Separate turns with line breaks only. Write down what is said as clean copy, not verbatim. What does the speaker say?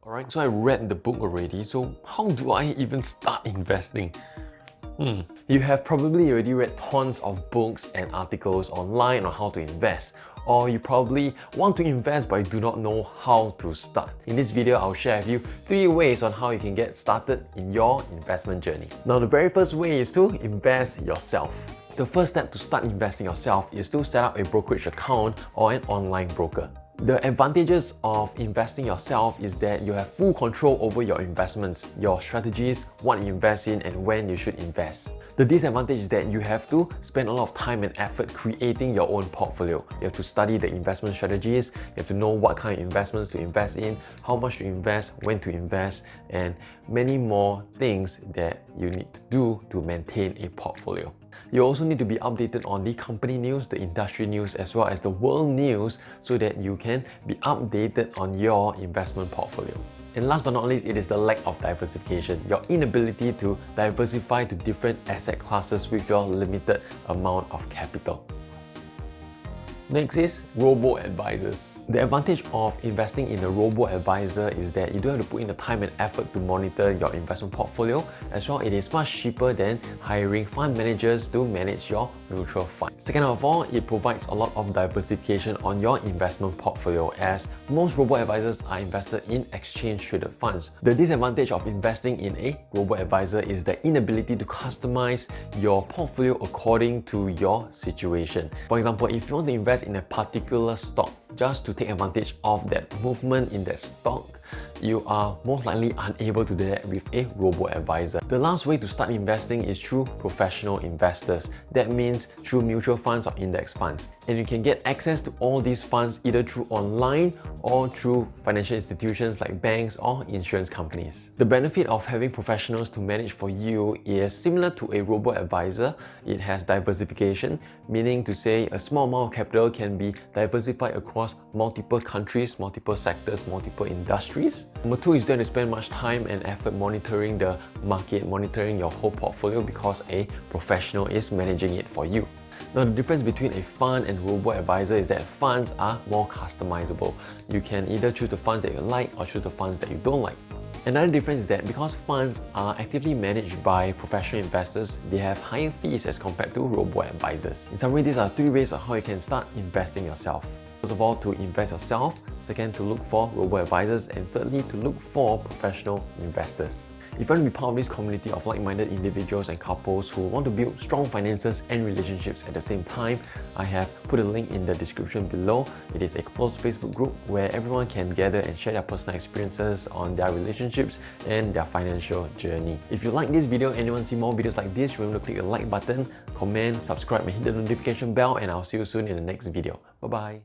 Alright, so I read the book already, so how do I even start investing? You have probably already read tons of books and articles online on how to invest, or you probably want to invest but you do not know how to start. In this video, I'll share with you 3 ways on how you can get started in your investment journey. Now, the very first way is to invest yourself. The first step to start investing yourself is to set up a brokerage account or an online broker. The advantages of investing yourself is that you have full control over your investments, your strategies, what you invest in, and when you should invest. The disadvantage is that you have to spend a lot of time and effort creating your own portfolio. You have to study the investment strategies, you have to know what kind of investments to invest in, how much to invest, when to invest, and many more things that you need to do to maintain a portfolio. You also need to be updated on the company news, the industry news, as well as the world news so that you can be updated on your investment portfolio. And last but not least, it is the lack of diversification, your inability to diversify to different asset classes with your limited amount of capital. Next is Robo Advisors. The advantage of investing in a Robo Advisor is that you don't have to put in the time and effort to monitor your investment portfolio. As well, it is much cheaper than hiring fund managers to manage your mutual fund. Second of all, it provides a lot of diversification on your investment portfolio, as most Robo Advisors are invested in exchange-traded funds. The disadvantage of investing in a Robo Advisor is the inability to customize your portfolio according to your situation. For example, if you want to invest in a particular stock just to take advantage of that movement in that stock, you are most likely unable to do that with a robo-advisor. The last way to start investing is through professional investors. That means through mutual funds or index funds. And you can get access to all these funds either through online or through financial institutions like banks or insurance companies. The benefit of having professionals to manage for you is similar to a robo-advisor. It has diversification, meaning to say a small amount of capital can be diversified across multiple countries, multiple sectors, multiple industries. Number 2 is you don't have to spend much time and effort monitoring the market, monitoring your whole portfolio, because a professional is managing it for you. Now, the difference between a fund and robo-advisor is that funds are more customizable. You can either choose the funds that you like or choose the funds that you don't like. Another difference is that because funds are actively managed by professional investors, they have higher fees as compared to robo-advisors. In summary, these are 3 ways of how you can start investing yourself. First of all, to invest yourself. Second, to look for robo-advisors. And thirdly, to look for professional investors. If you want to be part of this community of like-minded individuals and couples who want to build strong finances and relationships at the same time, I have put a link in the description below. It is a closed Facebook group where everyone can gather and share their personal experiences on their relationships and their financial journey. If you like this video and you want to see more videos like this, remember to click the like button, comment, subscribe and hit the notification bell, and I'll see you soon in the next video. Bye bye.